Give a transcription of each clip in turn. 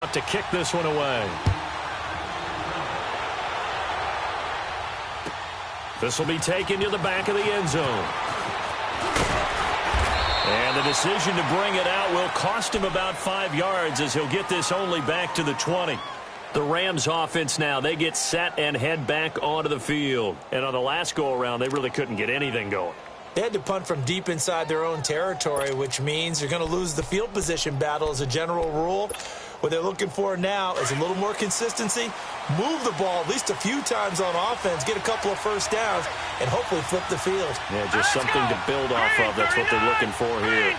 To kick this one away. This will be taken to the back of the end zone. And the decision to bring it out will cost him about 5 yards as he'll get this only back to the 20. The Rams offense now, they get set and head back onto the field. And on the last go-around, they really couldn't get anything going. They had to punt from deep inside their own territory, which means you're going to lose the field position battle as a general rule. What they're looking for now is a little more consistency, move the ball at least a few times on offense, get a couple of first downs, and hopefully flip the field. Yeah, just something to build off of. That's what they're looking for here.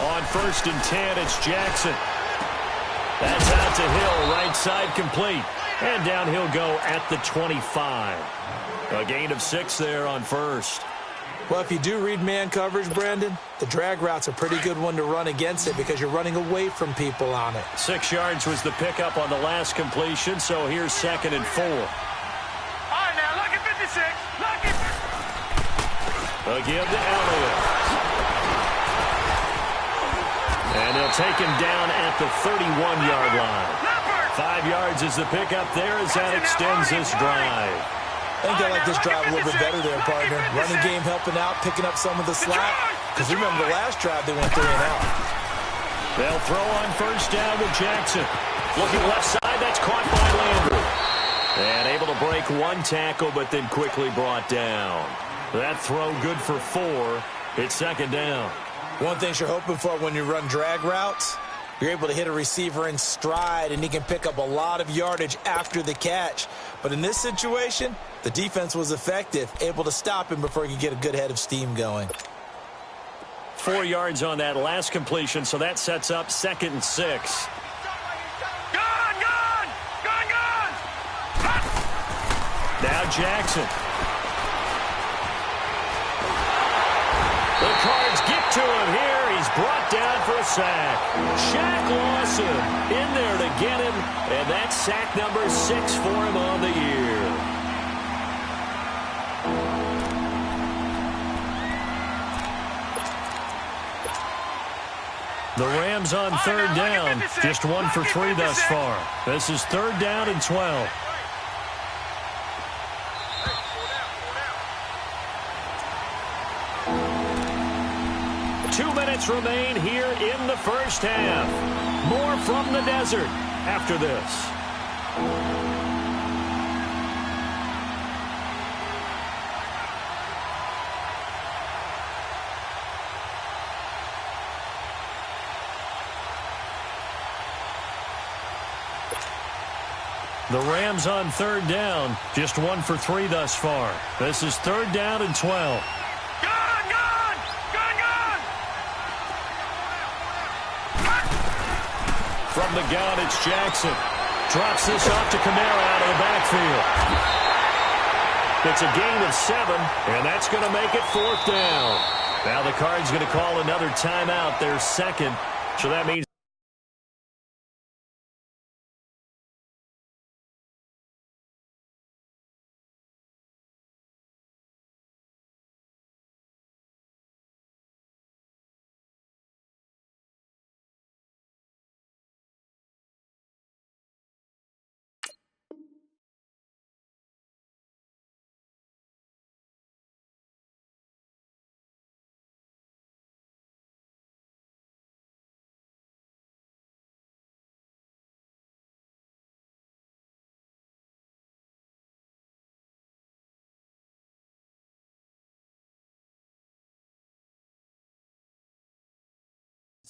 On 1st and 10, it's Jackson. That's out to Hill, right side complete. And down he'll go at the 25. A gain of 6 there on 1st. Well, if you do read man coverage, Brandon, the drag route's a pretty good one to run against it because you're running away from people on it. 6 yards was the pickup on the last completion, so here's 2nd and 4. All right, now, look at 56. Look at... Again to Elliott. And they'll take him down at the 31-yard line. 5 yards is the pickup there as that extends this drive. I think they like this drive a little bit better there, partner. Running game helping out, picking up some of the slack. Because remember the last drive they went 3 and out. They'll throw on 1st down with Jackson. Looking left side, that's caught by Landry. And able to break 1 tackle, but then quickly brought down. That throw good for 4. It's 2nd down. One thing you're hoping for when you run drag routes, you're able to hit a receiver in stride, and he can pick up a lot of yardage after the catch. But in this situation, the defense was effective, able to stop him before he could get a good head of steam going. 4 yards on that last completion, so that sets up 2nd and 6. Gone! Now Jackson. The Cards get to him here. He's brought down for a sack. Shaq Lawson in there to get him, and that's sack number 6 for him on the year. The Rams on 3rd down, just 1 for 3 thus far. This is 3rd down and 12. Remain here in the first half. More from the desert after this. The Rams on 3rd down, just 1 for 3 thus far. This is 3rd down and 12. From the gun, it's Jackson. Drops this off to Kamara out of the backfield. It's a gain of 7, and that's going to make it 4th down. Now the Cards going to call another timeout, their 2nd. So that means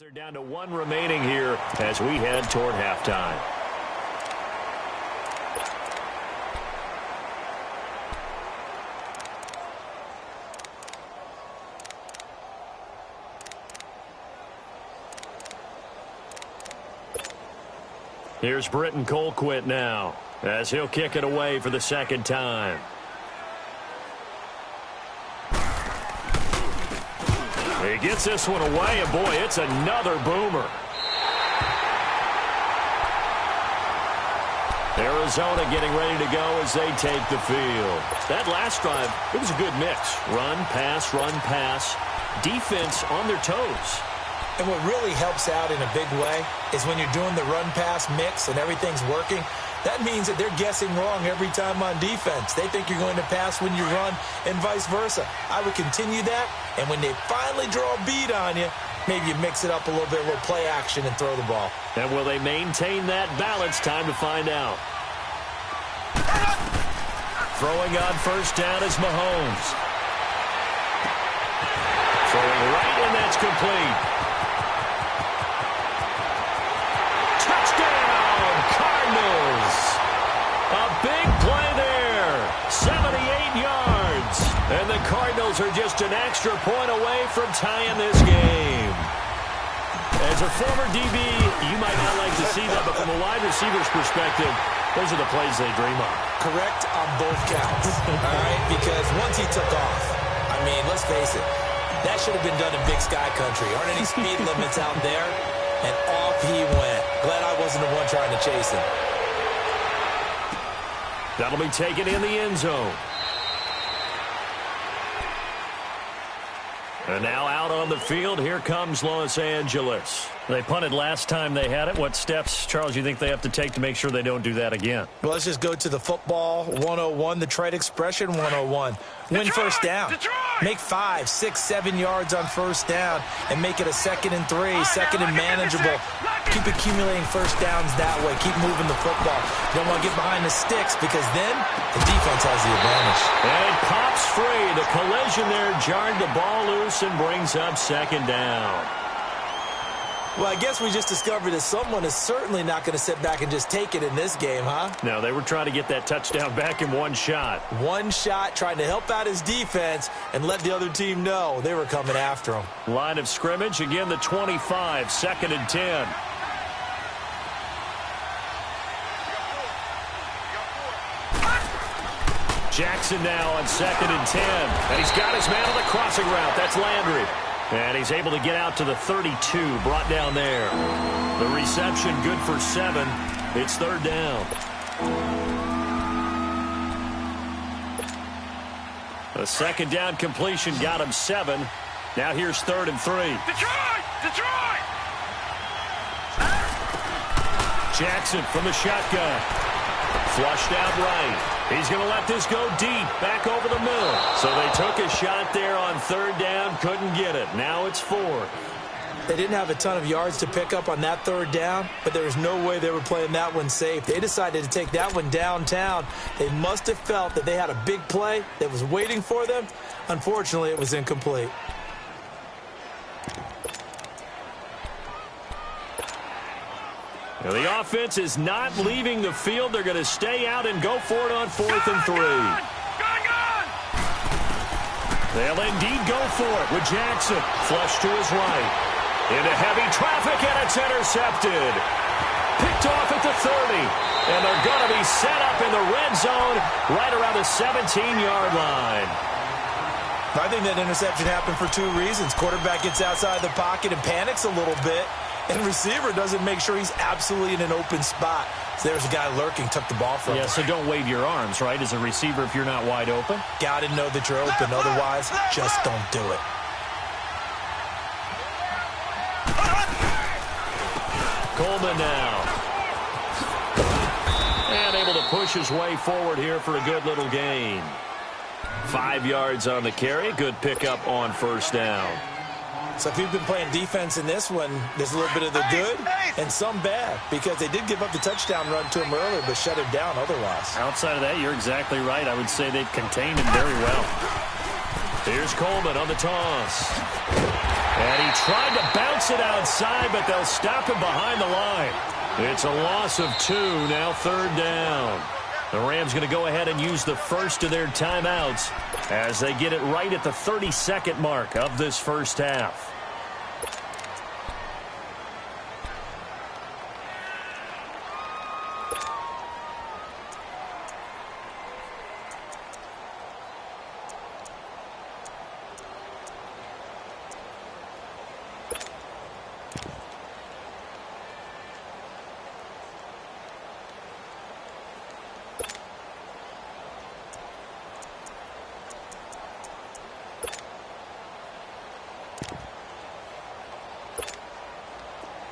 they're down to 1 remaining here as we head toward halftime. Here's Britton Colquitt now as he'll kick it away for the 2nd time. He gets this one away, and boy, it's another boomer. Arizona getting ready to go as they take the field. That last drive, it was a good mix. Run, pass. Defense on their toes. And what really helps out in a big way is when you're doing the run-pass mix and everything's working, that means that they're guessing wrong every time on defense. They think you're going to pass when you run and vice versa. I would continue that, and when they finally draw a beat on you, maybe you mix it up a little bit, a little play action, and throw the ball. And will they maintain that balance? Time to find out. Throwing on first down is Mahomes. Throwing right, and that's complete. Touchdown, Cardinals. A big play there. 78 yards. And the Cardinals are just an extra point away from tying this game. As a former DB, you might not like to see that, but from a wide receiver's perspective, those are the plays they dream of. Correct on both counts, all right? Because once he took off, I mean, let's face it, that should have been done in Big Sky Country. Aren't any speed limits out there? And off he went. Glad I wasn't the one trying to chase him. That'll be taken in the end zone. And now out on the field, here comes Los Angeles. They punted last time they had it. What steps, Charles, you think they have to take to make sure they don't do that again? Well, let's just go to the football 101, the trade expression 101. Win first down. Make 5, 6, 7 yards on first down and make it a 2nd and 3, second and manageable. Keep accumulating first downs that way. Keep moving the football. You don't want to get behind the sticks because then the defense has the advantage. And it pops free. The collision there jarred the ball loose and brings up 2nd down. Well, I guess we just discovered that someone is certainly not going to sit back and just take it in this game, huh? No, they were trying to get that touchdown back in one shot. One shot, trying to help out his defense and let the other team know they were coming after him. Line of scrimmage, again the 25, 2nd and 10. Jackson now on 2nd and 10. And he's got his man on the crossing route. That's Landry. And he's able to get out to the 32, brought down there. The reception good for 7. It's 3rd down. A 2nd down completion got him 7. Now here's 3rd and 3. Detroit! Jackson from the shotgun. Flushed out right. He's going to let this go deep, back over the middle. So they took a shot there on 3rd down, couldn't get it. Now it's 4th. They didn't have a ton of yards to pick up on that 3rd down, but there was no way they were playing that one safe. They decided to take that one downtown. They must have felt that they had a big play that was waiting for them. Unfortunately, it was incomplete. Now the offense is not leaving the field. They're going to stay out and go for it on 4th and 3. Gone! They'll indeed go for it with Jackson. Flush to his right. Into heavy traffic, and it's intercepted. Picked off at the 30. And they're going to be set up in the red zone right around the 17-yard line. I think that interception happened for 2 reasons. Quarterback gets outside the pocket and panics a little bit. And receiver doesn't make sure he's absolutely in an open spot. So there's a guy lurking, took the ball from him. Yeah, so don't wave your arms, right, as a receiver if you're not wide open. Got to know that you're open. Otherwise, just don't do it. Coleman now. And able to push his way forward here for a good little gain. 5 yards on the carry. Good pickup on first down. So if you've been playing defense in this one, there's a little bit of the good and some bad because they did give up the touchdown run to him earlier but shut him down otherwise. Outside of that, you're exactly right. I would say they've contained him very well. Here's Coleman on the toss. And he tried to bounce it outside, but they'll stop him behind the line. It's a loss of 2, now 3rd down. The Rams going to go ahead and use the first of their timeouts as they get it right at the 32nd mark of this first half.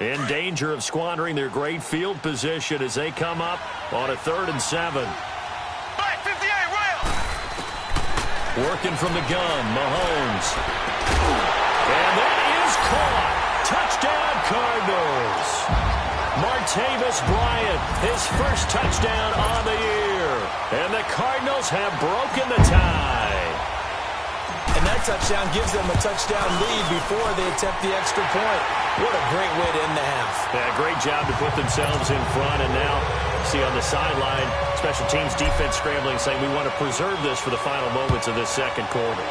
in danger of squandering their great field position as they come up on a 3rd and 7. Back 58, rail. Working from the gun, Mahomes. And that is caught. Touchdown, Cardinals. Martavis Bryant, his first touchdown on the year. And the Cardinals have broken the tie. And that touchdown gives them a touchdown lead before they attempt the extra point. What a great way to end the half. Yeah, great job to put themselves in front. And now, see on the sideline, special teams defense scrambling, saying we want to preserve this for the final moments of this second quarter.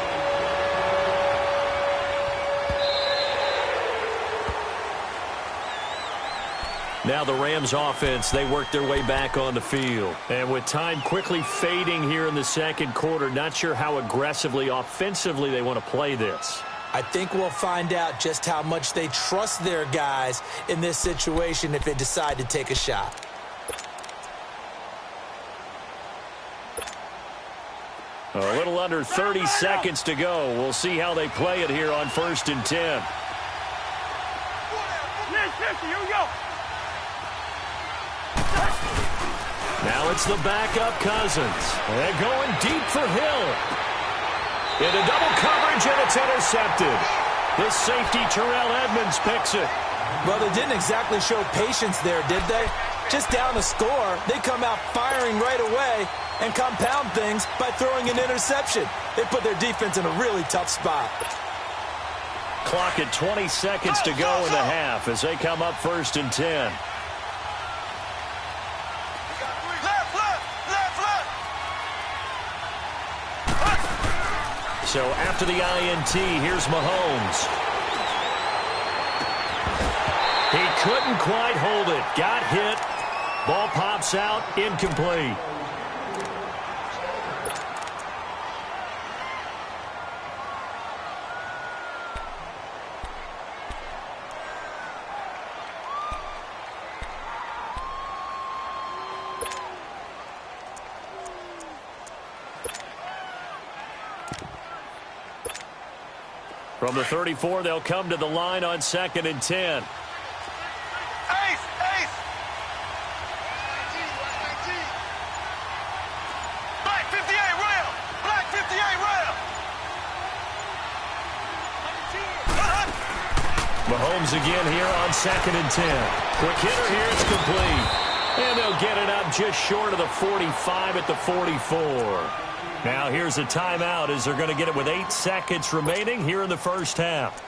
Now the Rams offense, they work their way back on the field. And with time quickly fading here in the second quarter, not sure how aggressively, offensively they want to play this. I think we'll find out just how much they trust their guys in this situation if they decide to take a shot. A little under 30 seconds to go. We'll see how they play it here on 1st and 10. Here we go. Now it's the backup Cousins. They're going deep for Hill. Into double coverage, and it's intercepted. The safety, Terrell Edmonds, picks it. Well, they didn't exactly show patience there, did they? Just down a score, they come out firing right away and compound things by throwing an interception. They put their defense in a really tough spot. Clock at 20 seconds to go in the half as they come up 1st and 10. So after the INT, here's Mahomes. He couldn't quite hold it. Got hit. Ball pops out. Incomplete. From the 34, they'll come to the line on 2nd and 10. Ace. Black 58, rail. Black 58, rail. Mahomes again here on 2nd and 10. Quick hitter here, it's complete. And they'll get it up just short of the 45 at the 44. Now here's a timeout as they're going to get it with 8 seconds remaining here in the first half.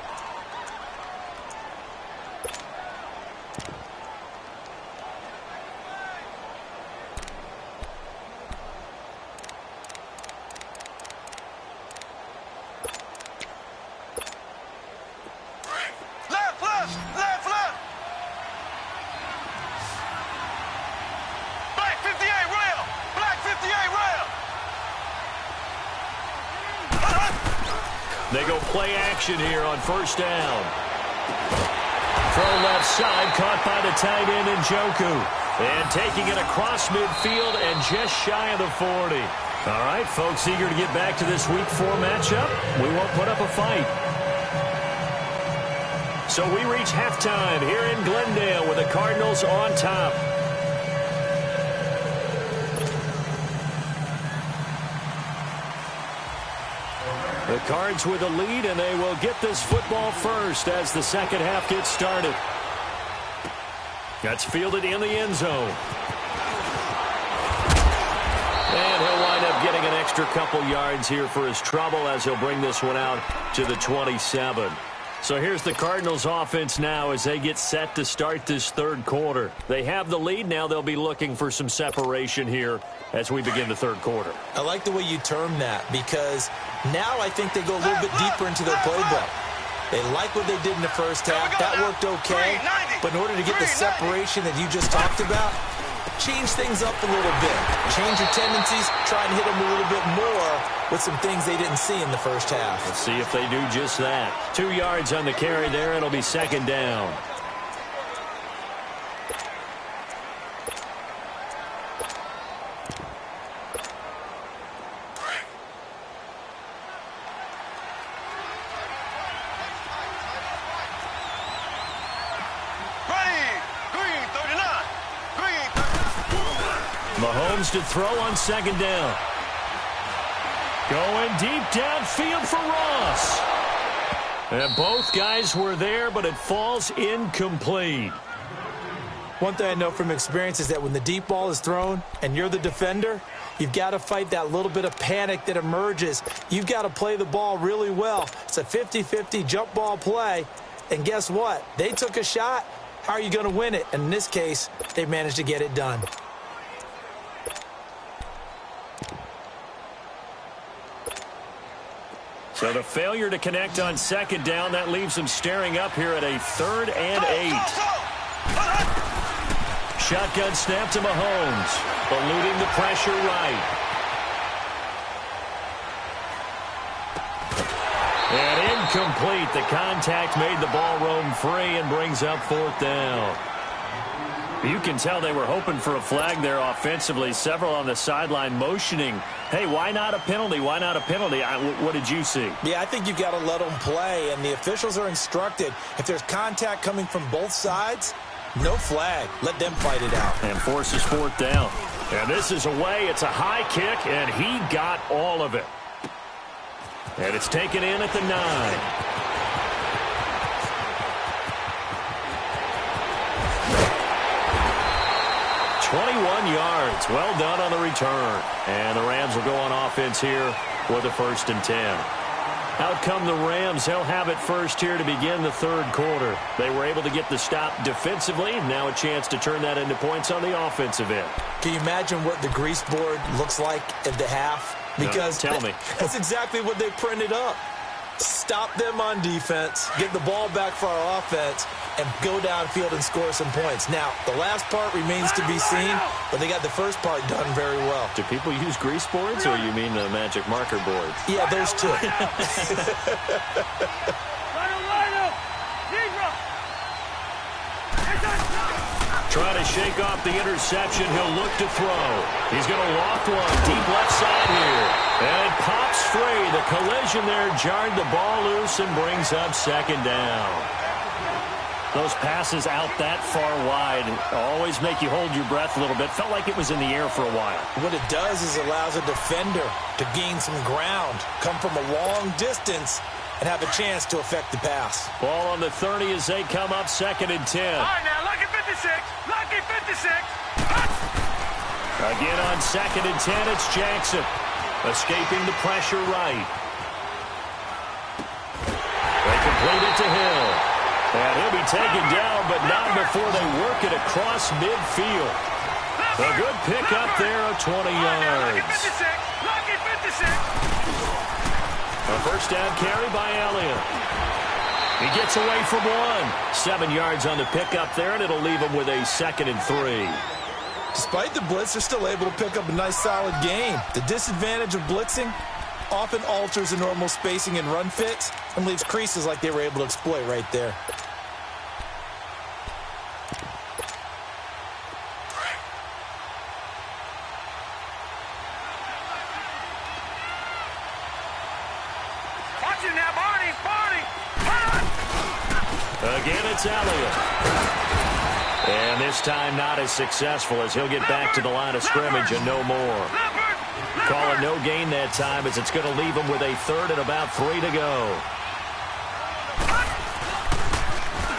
They go play action here on 1st down. Throw left side, caught by the tight end Njoku. And taking it across midfield and just shy of the 40. All right, folks, eager to get back to this Week 4 matchup. We won't put up a fight. So we reach halftime here in Glendale with the Cardinals on top. The Cards with a lead, and they will get this football first as the second half gets started. That's fielded in the end zone. And he'll wind up getting an extra couple yards here for his trouble as he'll bring this one out to the 27. So here's the Cardinals offense now as they get set to start this third quarter. They have the lead. Now they'll be looking for some separation here as we begin the third quarter. I like the way you term that because now I think they go a little bit deeper into their playbook. They like what they did in the first half. That worked okay. But in order to get the separation that you just talked about, change things up a little bit. Change your tendencies. Try and hit them a little bit more with some things they didn't see in the first half. Let's see if they do just that. 2 yards on the carry there. It'll be second down. Mahomes to throw on second down. Going deep downfield for Ross. And both guys were there, but it falls incomplete. One thing I know from experience is that when the deep ball is thrown and you're the defender, you've got to fight that little bit of panic that emerges. You've got to play the ball really well. It's a 50-50 jump ball play. And guess what? They took a shot. How are you going to win it? And in this case, they managed to get it done. So the failure to connect on second down, that leaves them staring up here at a 3rd and 8. Shotgun snap to Mahomes, eluding the pressure right. And incomplete. The contact made the ball roam free and brings up 4th down. You can tell they were hoping for a flag there offensively. Several on the sideline motioning, hey, why not a penalty? Why not a penalty? What did you see? Yeah, I think you've got to let them play, and the officials are instructed. If there's contact coming from both sides, no flag. Let them fight it out. And forces 4th down. And this is away. It's a high kick, and he got all of it. And it's taken in at the 9. 21 yards. Well done on the return. And the Rams will go on offense here with a 1st and 10. Out come the Rams. They'll have it first here to begin the 3rd quarter. They were able to get the stop defensively. Now a chance to turn that into points on the offensive end. Can you imagine what the grease board looks like at the half? Because no, tell me. That's exactly what they printed up. Stop them on defense, get the ball back for our offense, and go downfield and score some points. Now, the last part remains to be seen, but they got the first part done very well. Do people use grease boards, or you mean the magic marker boards? Yeah, those two. Trying to shake off the interception. He'll look to throw. He's going to loft one deep left side here. And it pops free. The collision there jarred the ball loose and brings up 2nd down. Those passes out that far wide always make you hold your breath a little bit. Felt like it was in the air for a while. What it does is allows a defender to gain some ground, come from a long distance, and have a chance to affect the pass. Ball on the 30 as they come up 2nd and 10. All right, now, lucky 56. Lucky 56. Again on 2nd and 10, it's Jackson. Escaping the pressure right. They complete it to Hill. And he'll be taken down, but not before they work it across midfield. A good pickup there of 20 yards. Lucky 56. A first down carry by Elliott. He gets away from one. 7 yards on the pickup there, and it'll leave him with a 2nd and 3. Despite the blitz, they're still able to pick up a nice, solid gain. The disadvantage of blitzing often alters the normal spacing and run fits and leaves creases like they were able to exploit right there. Watch it now, Barney. Again, it's Elliott. And this time not as successful as he'll get back to the line of scrimmage and no more. Call it no gain that time as it's going to leave him with a 3rd and about 3 to go.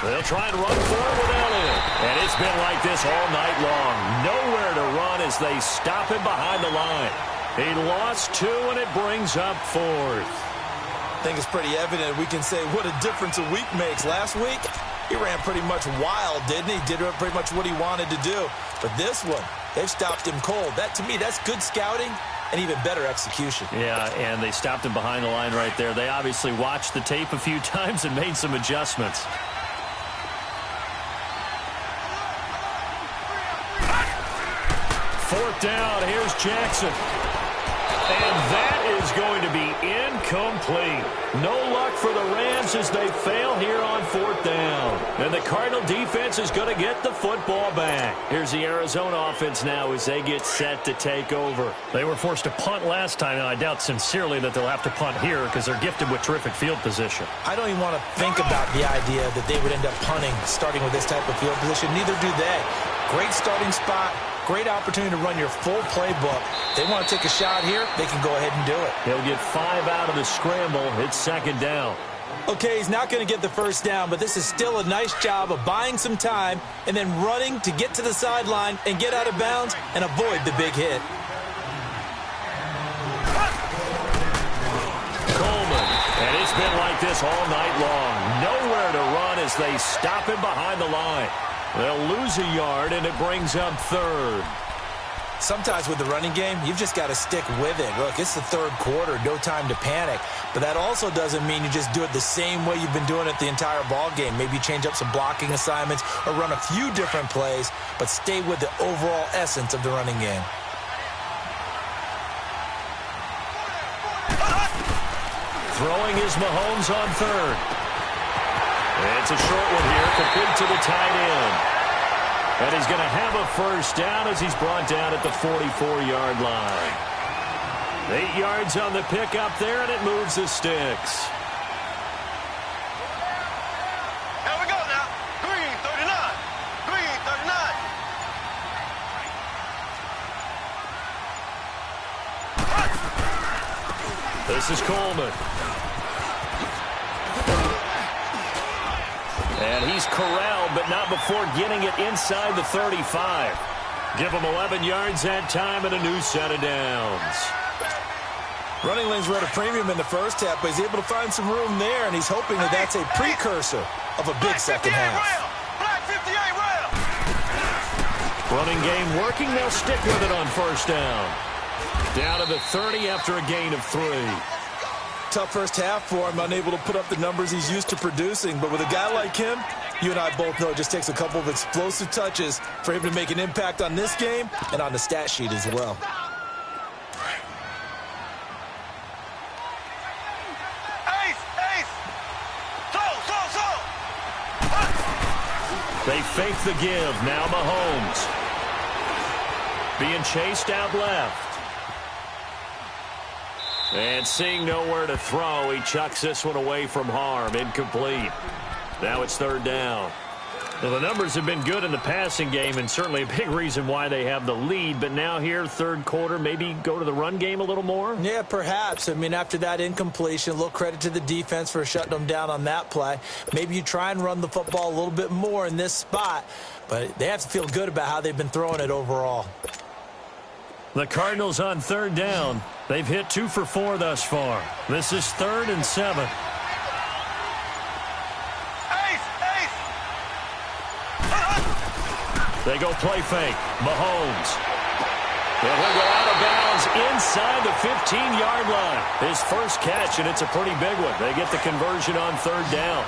They'll try and run forward with Elliott. And it's been like this all night long. Nowhere to run as they stop him behind the line. He lost 2, and it brings up 4th. I think it's pretty evident we can say what a difference a week makes. Last week, he ran pretty much wild, didn't he? Did pretty much what he wanted to do. But this one, they've stopped him cold. That, to me, that's good scouting and even better execution. Yeah, and they stopped him behind the line right there. They obviously watched the tape a few times and made some adjustments. Fourth down, here's Jackson. And that is going to be incomplete. No luck for the Rams as they fail here on 4th down. And the Cardinal defense is going to get the football back. Here's the Arizona offense now as they get set to take over. They were forced to punt last time, and I doubt sincerely that they'll have to punt here because they're gifted with terrific field position. I don't even want to think about the idea that they would end up punting starting with this type of field position. Neither do they. Great starting spot, great opportunity to run your full playbook. If they want to take a shot here, they can go ahead and do it. He'll get 5 out of the scramble. It's second down. Okay, he's not going to get the first down, but this is still a nice job of buying some time and then running to get to the sideline and get out of bounds and avoid the big hit. And it's been like this all night long. Nowhere to run as they stop him behind the line. They'll lose a yard, and it brings up third. Sometimes with the running game, you've just got to stick with it. Look, it's the third quarter, no time to panic. But that also doesn't mean you just do it the same way you've been doing it the entire ball game. Maybe change up some blocking assignments or run a few different plays, but stay with the overall essence of the running game. Throwing is Mahomes on third. It's a short one here, complete to the tight end. And he's going to have a first down as he's brought down at the 44-yard line. 8 yards on the pickup there, and it moves the sticks. Here we go now. Green 39. Green 39. This is Coleman. And he's corralled, but not before getting it inside the 35. Give him 11 yards that time and a new set of downs. Running lanes were at a premium in the first half, but he's able to find some room there, and he's hoping that that's a precursor of a big second half. Black 58 rail. Running game working. They'll stick with it on first down. Down to the 30 after a gain of 3. Tough first half for him, unable to put up the numbers he's used to producing. But with a guy like him, you and I both know it just takes a couple of explosive touches for him to make an impact on this game and on the stat sheet as well. They fake the give. Now Mahomes. Being chased out left. And seeing nowhere to throw, he chucks this one away from harm. Incomplete. Now it's third down. Well, the numbers have been good in the passing game, and certainly a big reason why they have the lead. But now here, third quarter, maybe go to the run game a little more? Yeah, perhaps. I mean, after that incompletion, a little credit to the defense for shutting them down on that play. Maybe you try and run the football a little bit more in this spot. But they have to feel good about how they've been throwing it overall. The Cardinals on third down. They've hit 2 for 4 thus far. This is 3rd and 7. They go play fake. Mahomes. And he'll go out of bounds inside the 15-yard line. His first catch, and it's a pretty big one. They get the conversion on third down.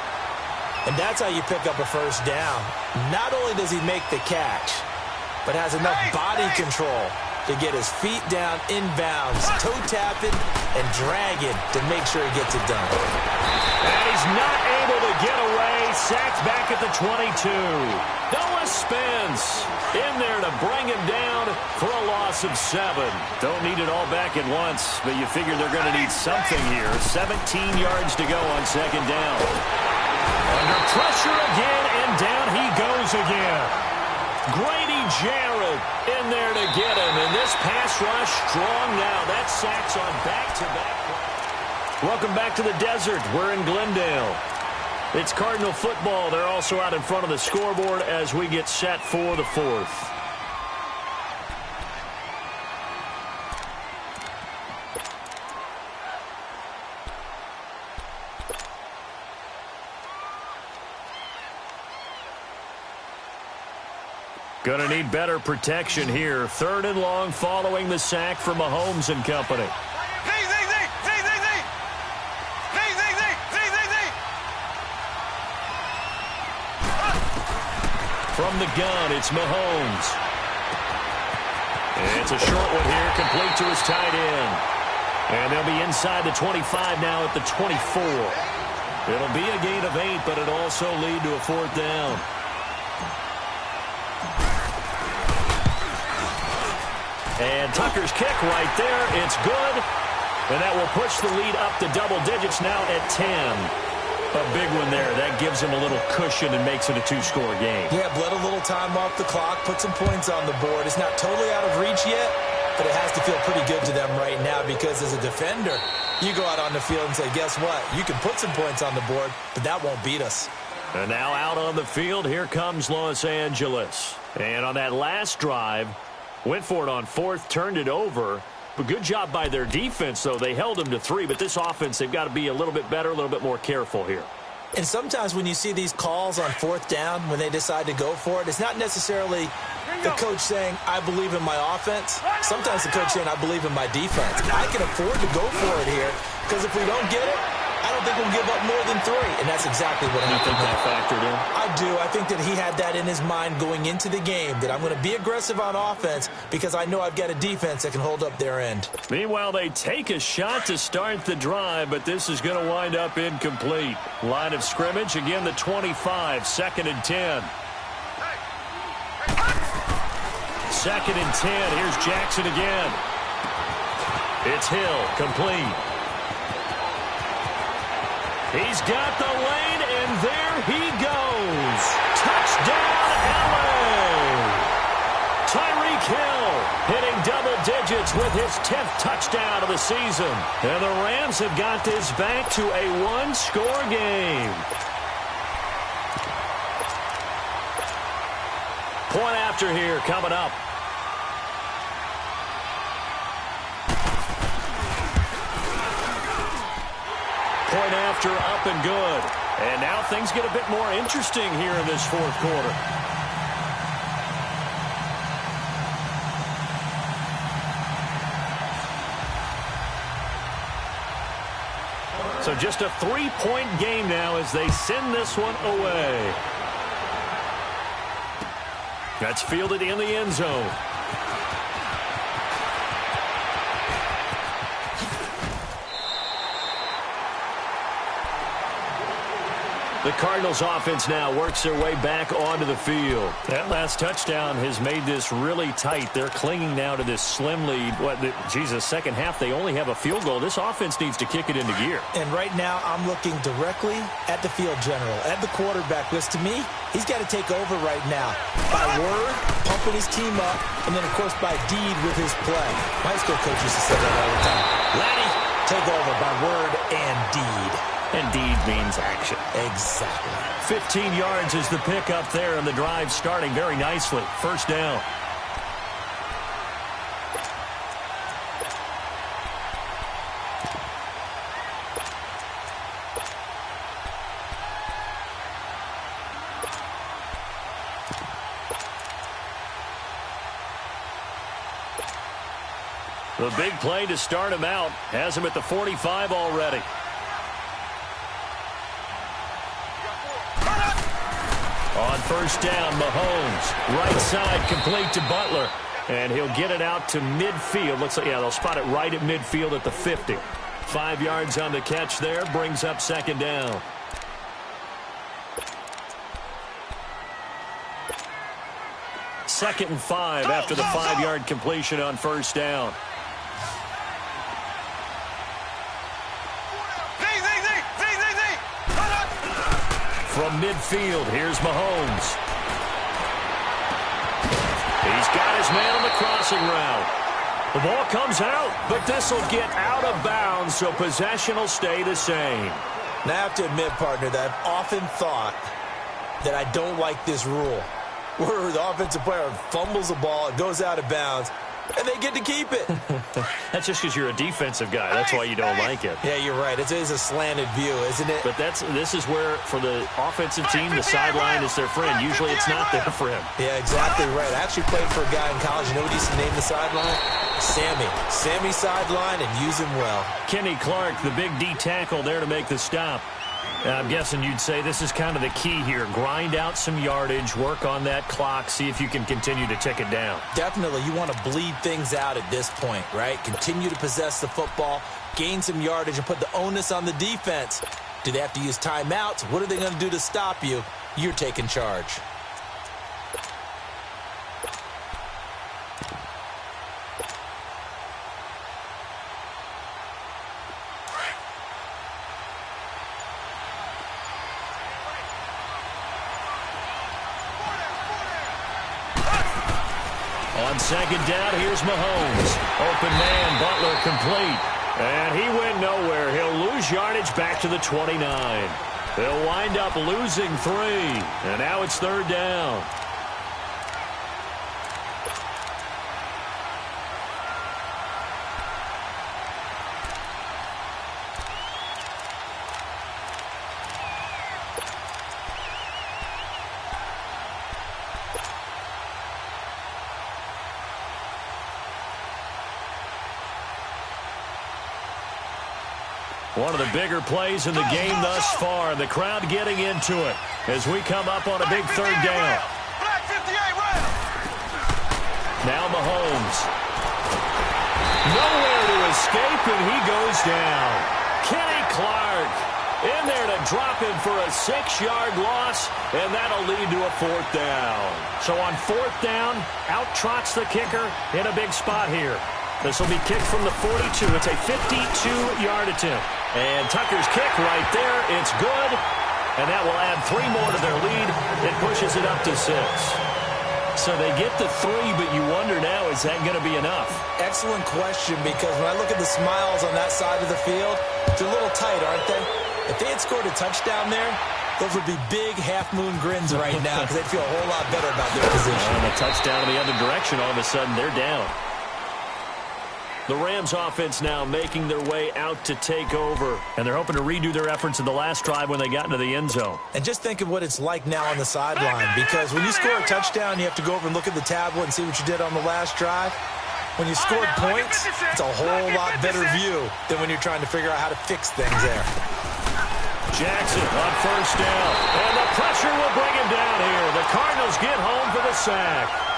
And that's how you pick up a first down. Not only does he make the catch, but has enough body control to get his feet down inbounds, toe tapping and dragging to make sure he gets it done. And he's not able to get away. Sacked back at the 22. Noah Spence in there to bring him down for a loss of 7. Don't need it all back at once, but you figure they're going to need something here. 17 yards to go on second down. Under pressure again, and down he goes again. Grady Jarrett in there to get him, and this pass rush strong now. That sacks on back-to-back. Welcome back to the desert. We're in Glendale. It's Cardinal football. They're also out in front of the scoreboard as we get set for the 4th. Gonna need better protection here. 3rd and long following the sack from Mahomes and company. From the gun, it's Mahomes. And it's a short one here, complete to his tight end. And they'll be inside the 25 now at the 24. It'll be a gain of 8, but it'll also lead to a 4th down. And Tucker's kick right there. It's good. And that will push the lead up to double digits now at 10. A big one there. That gives him a little cushion and makes it a two-score game. Yeah, bled a little time off the clock, put some points on the board. It's not totally out of reach yet, but it has to feel pretty good to them right now because as a defender, you go out on the field and say, guess what? You can put some points on the board, but that won't beat us. And now out on the field, here comes Los Angeles. And on that last drive, went for it on fourth, turned it over. But good job by their defense, though. They held them to 3, but this offense, they've got to be a little bit better, a little bit more careful here. And sometimes when you see these calls on fourth down, when they decide to go for it, it's not necessarily the coach saying, I believe in my offense. Sometimes the coach saying, I believe in my defense. I can afford to go for it here because if we don't get it, I don't think we'll give up more than 3. And that's exactly what happened. You think that factored in? I do. I think that he had that in his mind going into the game, that I'm going to be aggressive on offense because I know I've got a defense that can hold up their end. Meanwhile, they take a shot to start the drive, but this is going to wind up incomplete. Line of scrimmage, again the 25, 2nd and 10. 2nd and 10. Here's Jackson again. It's Hill, complete. He's got the lane, and there he goes. Touchdown, LA! Tyreek Hill hitting double digits with his 10th touchdown of the season. And the Rams have got this back to a one-score game. Point after here coming up. Point after up and good. And now things get a bit more interesting here in this fourth quarter. So just a 3-point game now as they send this one away. That's fielded in the end zone. The Cardinals offense now works their way back onto the field. That last touchdown has made this really tight. They're clinging now to this slim lead. Second half, they only have a field goal. This offense needs to kick it into gear. And right now, I'm looking directly at the field general, at the quarterback, because to me, he's got to take over right now. By word, pumping his team up, and then, of course, by deed with his play. My high school coach used to say that all the time. Laddie, take over by word and deed. And deed means action. Exactly. 15 yards is the pickup there, and the drive starting very nicely. First down. The big play to start him out has him at the 45 already. On first down, Mahomes, right side complete to Butler. And he'll get it out to midfield. Looks like, they'll spot it right at midfield at the 50. 5 yards on the catch there, brings up second down. Second and 5 after the 5-yard completion on first down. From midfield, here's Mahomes. He's got his man on the crossing route. The ball comes out, but this will get out of bounds, so possession will stay the same. Now, I have to admit, partner, that I've often thought that I don't like this rule, where the offensive player fumbles the ball, it goes out of bounds, and they get to keep it. That's just because you're a defensive guy. That's why you don't like it. Yeah, you're right. It is a slanted view, isn't it? But this is where, for the offensive team, the sideline is their friend. Usually it's not their friend. Yeah, exactly right. I actually played for a guy in college. You know what he used to name the sideline? Sammy. Sammy sideline, and use him well. Kenny Clark, the big D tackle there to make the stop. I'm guessing you'd say this is kind of the key here. Grind out some yardage, work on that clock, see if you can continue to tick it down. Definitely. You want to bleed things out at this point, right? Continue to possess the football, gain some yardage, and put the onus on the defense. Do they have to use timeouts? What are they going to do to stop you? You're taking charge. On second down, here's Mahomes. Open man, Butler complete. And he went nowhere. He'll lose yardage back to the 29. They'll wind up losing 3. And now it's third down. One of the bigger plays in the game thus far. The crowd getting into it as we come up on a big third down. Now Mahomes. Nowhere to escape, and he goes down. Kenny Clark in there to drop him for a 6-yard loss, and that'll lead to a fourth down. So on fourth down, out trots the kicker in a big spot here. This will be kicked from the 42. It's a 52-yard attempt. And Tucker's kick right there. It's good. And that will add 3 more to their lead. It pushes it up to 6. So they get the 3, but you wonder now, is that going to be enough? Excellent question, because when I look at the smiles on that side of the field, they're a little tight, aren't they? If they had scored a touchdown there, those would be big half-moon grins right now because they'd feel a whole lot better about their position. And a touchdown in the other direction, all of a sudden they're down. The Rams offense now making their way out to take over. And they're hoping to redo their efforts in the last drive when they got into the end zone. And just think of what it's like now on the sideline. Because when you score a touchdown, you have to go over and look at the tablet and see what you did on the last drive. When you scored points, it's a whole lot better view than when you're trying to figure out how to fix things there. Jackson on first down. And the pressure will bring him down here. The Cardinals get home for the sack.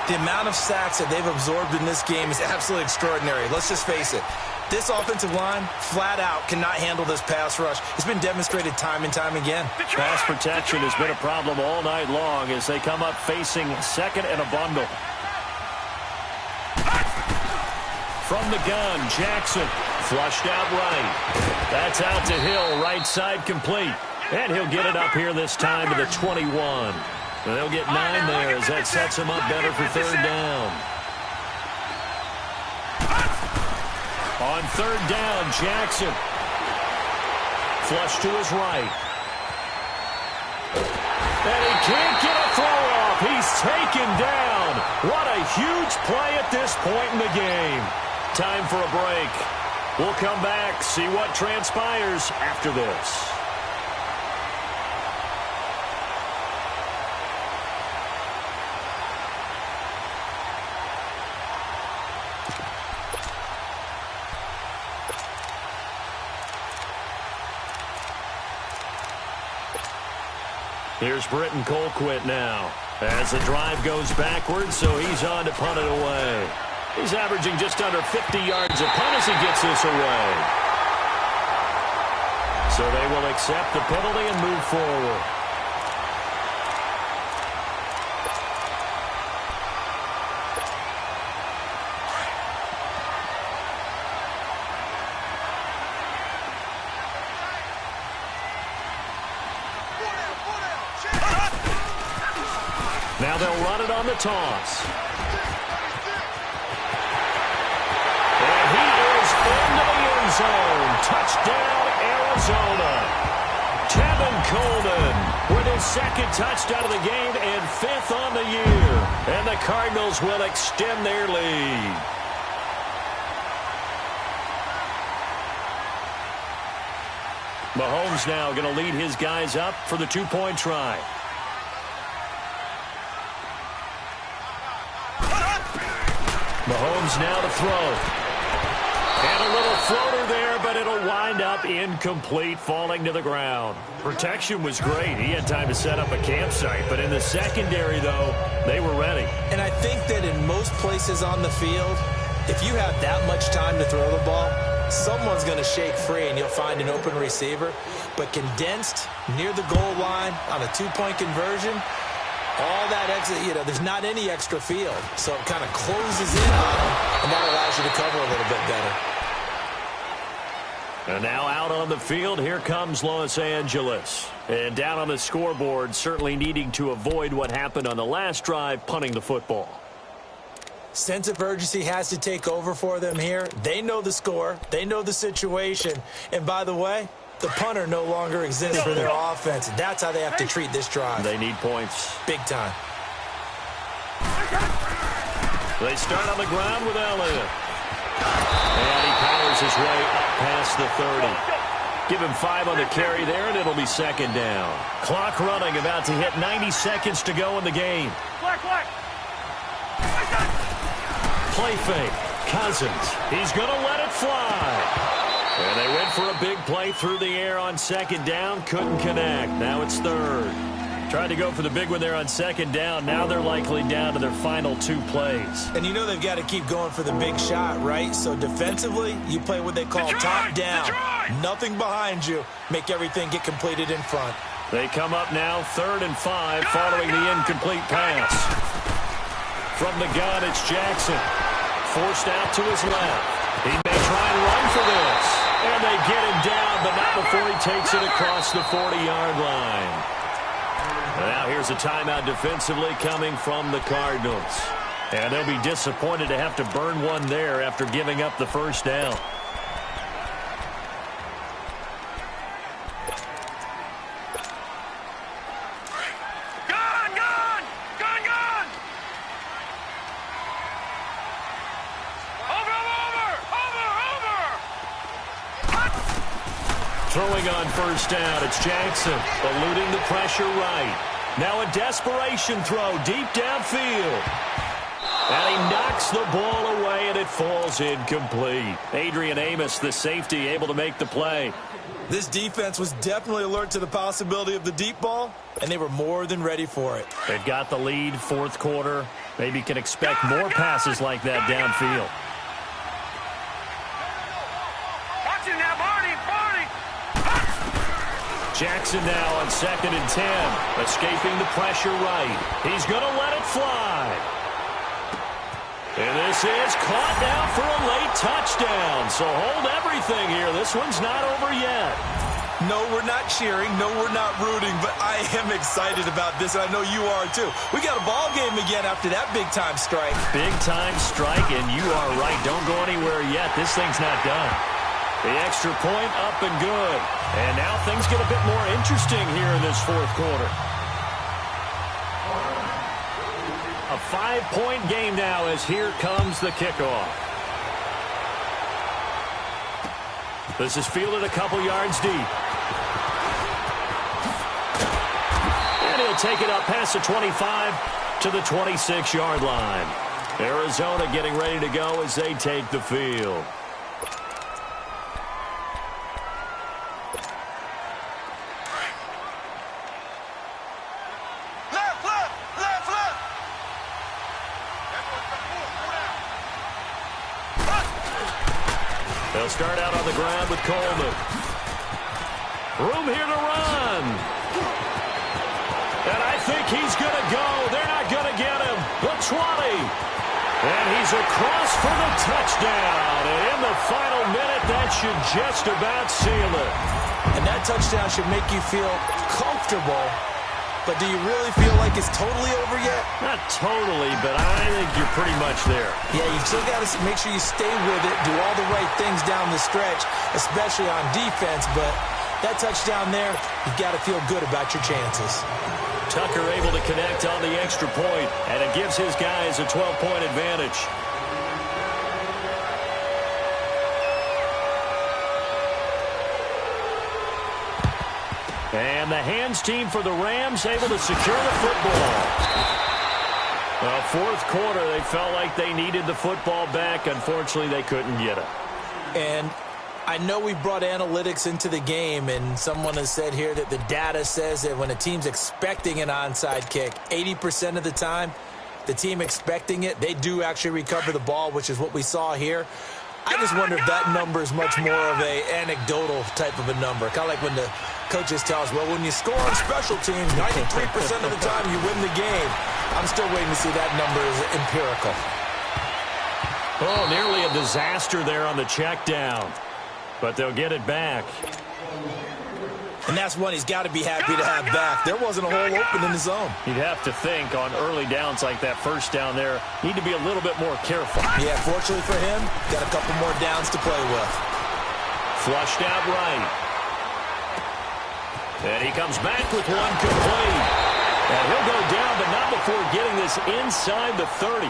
The amount of sacks that they've absorbed in this game is absolutely extraordinary. Let's just face it. This offensive line, flat out, cannot handle this pass rush. It's been demonstrated time and time again. Pass protection has been a problem all night long as they come up facing second and a bundle. From the gun, Jackson flushed out right. That's out to Hill, right side complete. And he'll get it up here this time to the 21. They'll get 9 there as that sets him up better for third down. On third down, Jackson. Flush to his right. And he can't get a throw off. He's taken down. What a huge play at this point in the game. Time for a break. We'll come back, see what transpires after this. Here's Britton Colquitt now as the drive goes backwards, so he's on to punt it away. He's averaging just under 50 yards a punt as he gets this away. So they will accept the penalty and move forward. Now they'll run it on the toss. And he is into the end zone. Touchdown, Arizona. Tevin Coleman with his second touchdown of the game and 5th on the year. And the Cardinals will extend their lead. Mahomes now going to lead his guys up for the 2-point try. Mahomes now to throw. And a little floater there, but it'll wind up incomplete, falling to the ground. Protection was great. He had time to set up a campsite, but in the secondary, though, they were ready. And I think that in most places on the field, if you have that much time to throw the ball, someone's going to shake free and you'll find an open receiver. But condensed near the goal line on a 2-point conversion, all that exit, there's not any extra field. So it kind of closes in on them, and that allows you to cover a little bit better. And now out on the field, here comes Los Angeles. And down on the scoreboard, certainly needing to avoid what happened on the last drive, punting the football. Sense of urgency has to take over for them here. They know the score. They know the situation. And by the way, the punter no longer exists for their offense. That's how they have to treat this drive. They need points. Big time. They start on the ground with Elliott. And he powers his way up past the 30. Give him 5 on the carry there, and it'll be second down. Clock running, about to hit 90 seconds to go in the game. Play fake. Cousins. He's going to let it fly. And they went for a big play through the air on second down. Couldn't connect. Now it's third. Tried to go for the big one there on second down. Now they're likely down to their final 2 plays. And you know they've got to keep going for the big shot, right? So defensively, you play what they call top down. Nothing behind you. Make everything get completed in front. They come up now 3rd and 5 following the incomplete pass. From the gun, it's Jackson. Forced out to his left. He may try and run for this. And they get him down, but not before he takes it across the 40-yard line. Now here's a timeout defensively coming from the Cardinals. And they'll be disappointed to have to burn one there after giving up the first down. Throwing on first down, it's Jackson, eluding the pressure right. Now a desperation throw deep downfield. And he knocks the ball away, and it falls incomplete. Adrian Amos, the safety, able to make the play. This defense was definitely alert to the possibility of the deep ball, and they were more than ready for it. They've got the lead, 4th quarter. Maybe can expect more passes like that downfield. Jackson now on 2nd and 10, escaping the pressure right. He's going to let it fly. And this is caught now for a late touchdown. So hold everything here. This one's not over yet. No, we're not cheering. No, we're not rooting. But I am excited about this, and I know you are too. We got a ball game again after that big-time strike. Big-time strike, and you are right. Don't go anywhere yet. This thing's not done. The extra point up and good. And now things get a bit more interesting here in this 4th quarter. A 5-point game now as here comes the kickoff. This is fielded a couple yards deep. And he'll take it up past the 25 to the 26-yard line. Arizona getting ready to go as they take the field. They'll start out on the ground with Coleman. Room here to run. And I think he's going to go. They're not going to get him. The 20. And he's across for the touchdown. And in the final minute, that should just about seal it. And that touchdown should make you feel comfortable. But do you really feel like it's totally over yet? Not totally, but I think you're pretty much there. Yeah, you still got to make sure you stay with it, do all the right things down the stretch, especially on defense. But that touchdown there, you've got to feel good about your chances. Tucker able to connect on the extra point, and it gives his guys a 12-point advantage. And the hands team for the Rams able to secure the football. Well, 4th quarter, they felt like they needed the football back. Unfortunately, they couldn't get it. And I know we brought analytics into the game, and someone has said here that the data says that when a team's expecting an onside kick, 80% of the time, the team expecting it, they do actually recover the ball, which is what we saw here. I just wonder if that number is much more of a anecdotal type of a number. Kind of like when the coaches tell us, well, when you score on special teams, 93% of the time you win the game. I'm still waiting to see that number is empirical. Oh, nearly a disaster there on the check down. but they'll get it back. And that's one he's got to be happy to have back. There wasn't a hole open in the zone. You'd have to think on early downs like that first down there, need to be a little bit more careful. Yeah, fortunately for him, got a couple more downs to play with. Flushed out right. And he comes back with one complete. And he'll go down, but not before getting this inside the 30.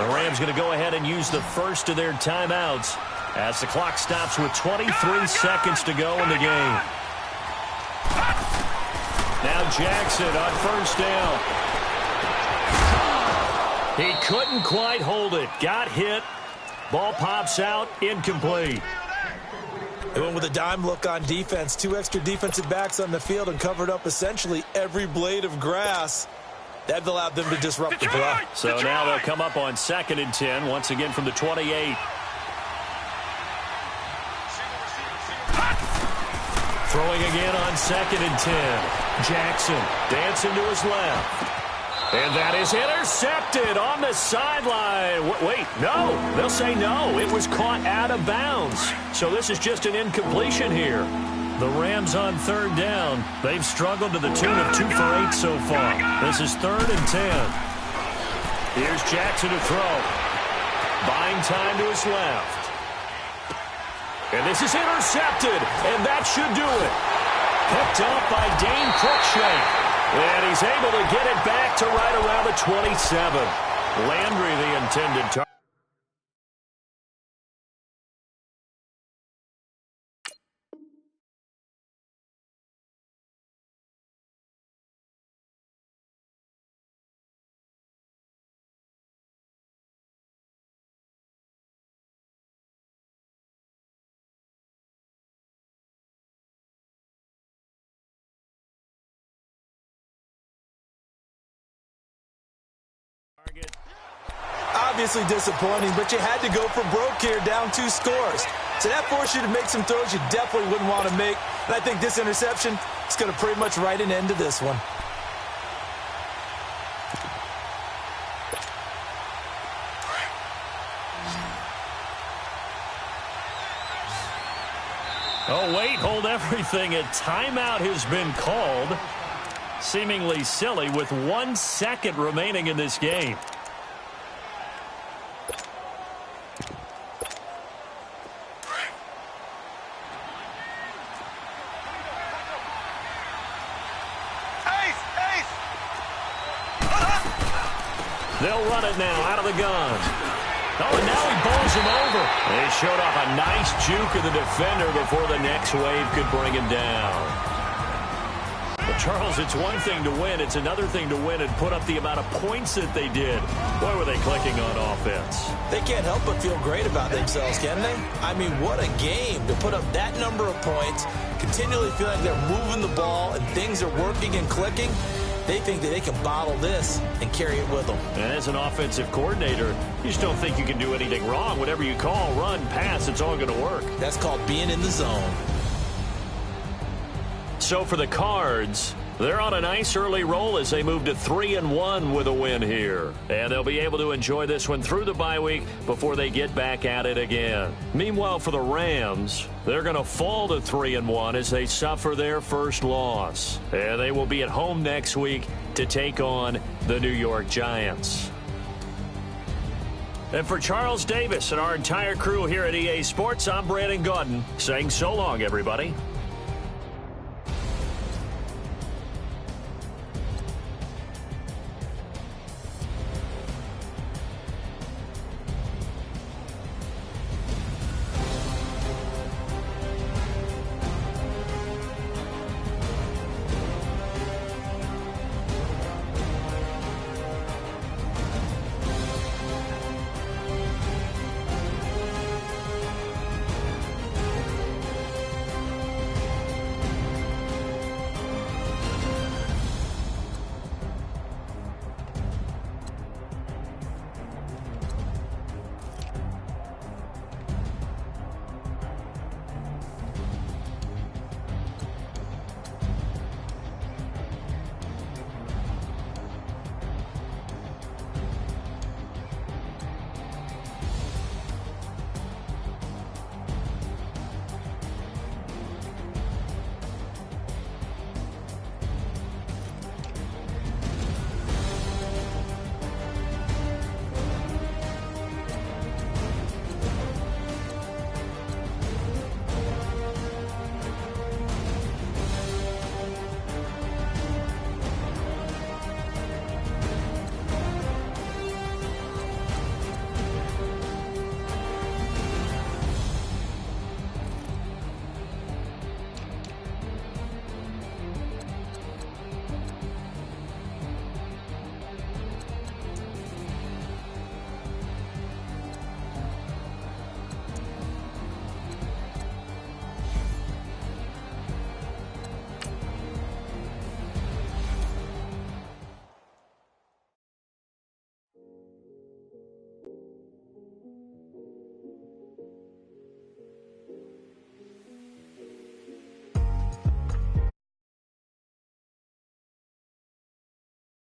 The Rams going to go ahead and use the first of their timeouts as the clock stops with 23 seconds to go in the game. Now Jackson on first down. He couldn't quite hold it. Got hit. Ball pops out. Incomplete. They went with a dime look on defense. 2 extra defensive backs on the field and covered up essentially every blade of grass. That allowed them to disrupt the play. So now they'll come up on 2nd and 10, once again from the 28. Throwing again on 2nd and 10. Jackson dancing to his left. And that is intercepted on the sideline. Wait, no. They'll say no. It was caught out of bounds. So this is just an incompletion here. The Rams on 3rd down. They've struggled to the tune of 2 for 8 so far. This is 3rd and 10. Here's Jackson to throw. Buying time to his left. And this is intercepted, and that should do it. Picked up by Dane Cruikshank. And he's able to get it back to right around the 27. Landry, the intended target. Obviously disappointing, but you had to go for broke here, down 2 scores. So that forced you to make some throws you definitely wouldn't want to make. And I think this interception is going to pretty much write an end to this one. Oh, wait, hold everything. A timeout has been called. Seemingly silly with 1 second remaining in this game. They'll run it now out of the gun. Oh, and now he bowls him over. They showed off a nice juke of the defender before the next wave could bring him down. But Charles, it's one thing to win. It's another thing to win and put up the amount of points that they did. Boy, were they clicking on offense. They can't help but feel great about themselves, can they? I mean, what a game to put up that number of points, continually feel like they're moving the ball and things are working and clicking. They think that they can bottle this and carry it with them. And as an offensive coordinator, you just don't think you can do anything wrong. Whatever you call, run, pass, it's all going to work. That's called being in the zone. So for the Cards, they're on a nice early roll as they move to 3-1 with a win here. And they'll be able to enjoy this one through the bye week before they get back at it again. Meanwhile, for the Rams, they're going to fall to 3-1 as they suffer their first loss. And they will be at home next week to take on the New York Giants. And for Charles Davis and our entire crew here at EA Sports, I'm Brandon Gaudin saying so long, everybody.